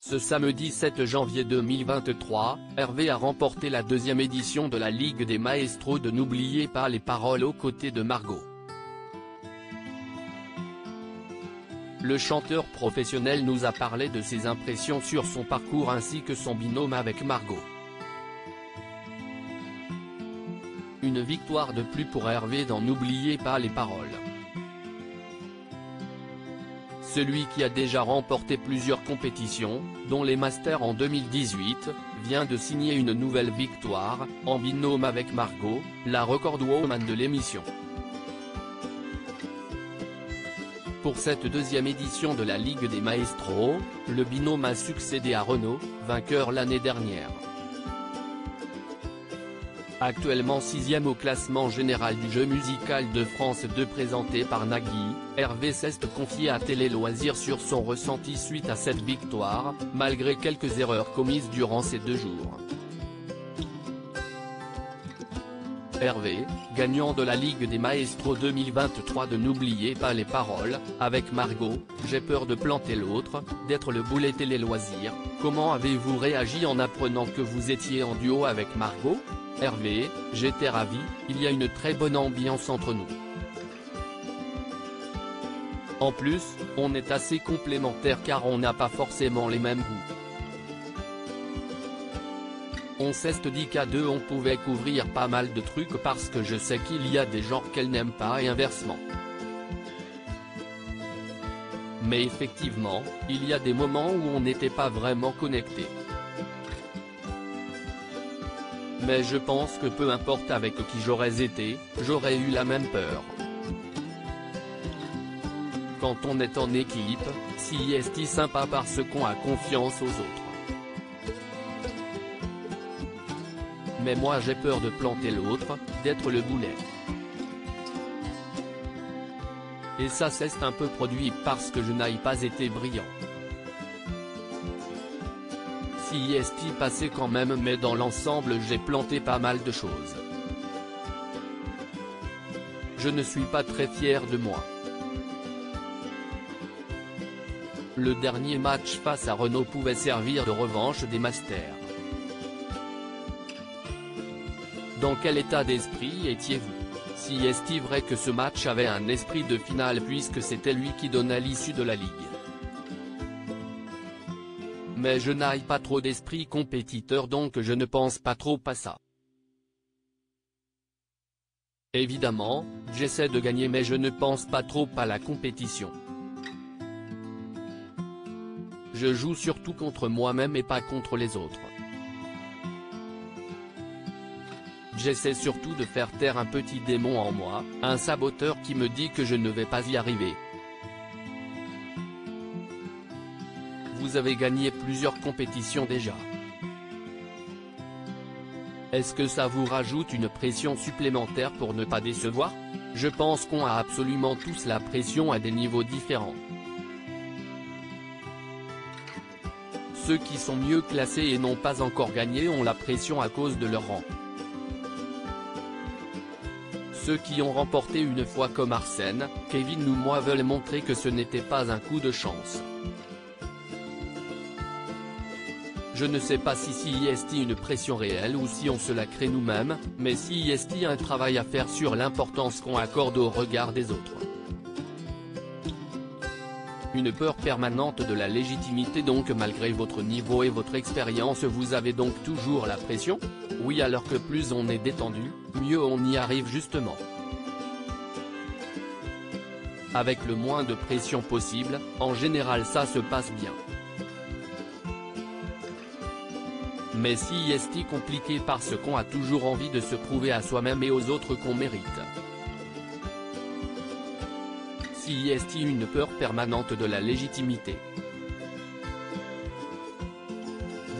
Ce samedi 7 janvier 2023, Hervé a remporté la deuxième édition de la Ligue des Maestros de N'oubliez pas les paroles aux côtés de Margot. Le chanteur professionnel nous a parlé de ses impressions sur son parcours ainsi que son binôme avec Margot. Une victoire de plus pour Hervé dans N'oubliez pas les paroles. Celui qui a déjà remporté plusieurs compétitions, dont les Masters en 2018, vient de signer une nouvelle victoire, en binôme avec Margot, la recordwoman de l'émission. Pour cette deuxième édition de la Ligue des Maestros, le binôme a succédé à Renaud, vainqueur l'année dernière. Actuellement 6e au classement général du jeu musical de France 2 présenté par Nagui, Hervé s'est confié à Télé Loisirs sur son ressenti suite à cette victoire, malgré quelques erreurs commises durant ces 2 jours. Hervé, gagnant de la Ligue des Maestros 2023 de N'oubliez pas les paroles, avec Margot, j'ai peur de planter l'autre, d'être le boulet Télé Loisirs, comment avez-vous réagi en apprenant que vous étiez en duo avec Margot ? Hervé, j'étais ravi, il y a une très bonne ambiance entre nous. En plus, on est assez complémentaires car on n'a pas forcément les mêmes goûts. On s'est dit qu'à deux on pouvait couvrir pas mal de trucs parce que je sais qu'il y a des genres qu'elle n'aime pas et inversement. Mais effectivement, il y a des moments où on n'était pas vraiment connectés. Mais je pense que peu importe avec qui j'aurais été, j'aurais eu la même peur. Quand on est en équipe, si est sympa parce qu'on a confiance aux autres. Mais moi j'ai peur de planter l'autre, d'être le boulet. Et ça c'est un peu produit parce que je n'ai pas été brillant. Si est passé quand même mais dans l'ensemble j'ai planté pas mal de choses. Je ne suis pas très fier de moi. Le dernier match face à Renaud pouvait servir de revanche des Masters. Dans quel état d'esprit étiez-vous? Si est vrai que ce match avait un esprit de finale puisque c'était lui qui donnait l'issue de la Ligue. Mais je n'ai pas trop d'esprit compétiteur donc je ne pense pas trop à ça. Évidemment, j'essaie de gagner mais je ne pense pas trop à la compétition. Je joue surtout contre moi-même et pas contre les autres. J'essaie surtout de faire taire un petit démon en moi, un saboteur qui me dit que je ne vais pas y arriver. Vous avez gagné plusieurs compétitions déjà. Est-ce que ça vous rajoute une pression supplémentaire pour ne pas décevoir? Je pense qu'on a absolument tous la pression à des niveaux différents. Ceux qui sont mieux classés et n'ont pas encore gagné ont la pression à cause de leur rang. Ceux qui ont remporté une fois comme Arsène, Kevin ou moi veulent montrer que ce n'était pas un coup de chance. Je ne sais pas si y est une pression réelle ou si on se la crée nous-mêmes, mais si y est un travail à faire sur l'importance qu'on accorde au regard des autres. Une peur permanente de la légitimité donc malgré votre niveau et votre expérience vous avez donc toujours la pression? Oui alors que plus on est détendu, mieux on y arrive justement. Avec le moins de pression possible, en général ça se passe bien. Mais si est compliqué parce qu'on a toujours envie de se prouver à soi-même et aux autres qu'on mérite. Si est une peur permanente de la légitimité.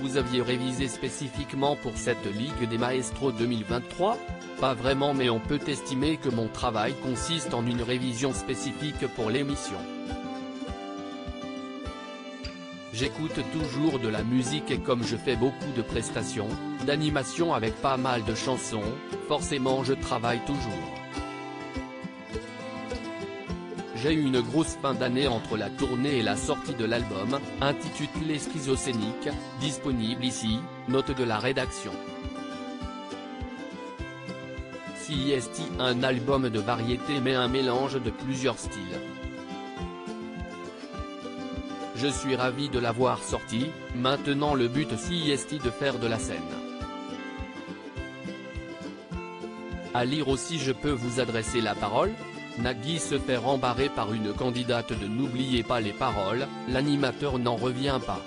Vous aviez révisé spécifiquement pour cette Ligue des Maestros 2023? Pas vraiment mais on peut estimer que mon travail consiste en une révision spécifique pour l'émission. J'écoute toujours de la musique et comme je fais beaucoup de prestations, d'animations avec pas mal de chansons, forcément je travaille toujours. J'ai eu une grosse fin d'année entre la tournée et la sortie de l'album, intitulé Schizocénique, disponible ici, note de la rédaction. CIST, un album de variété mais un mélange de plusieurs styles. Je suis ravi de l'avoir sorti, maintenant le but CIST de faire de la scène. À lire aussi je peux vous adresser la parole. Nagui se fait rembarrer par une candidate de N'oubliez pas les paroles, l'animateur n'en revient pas.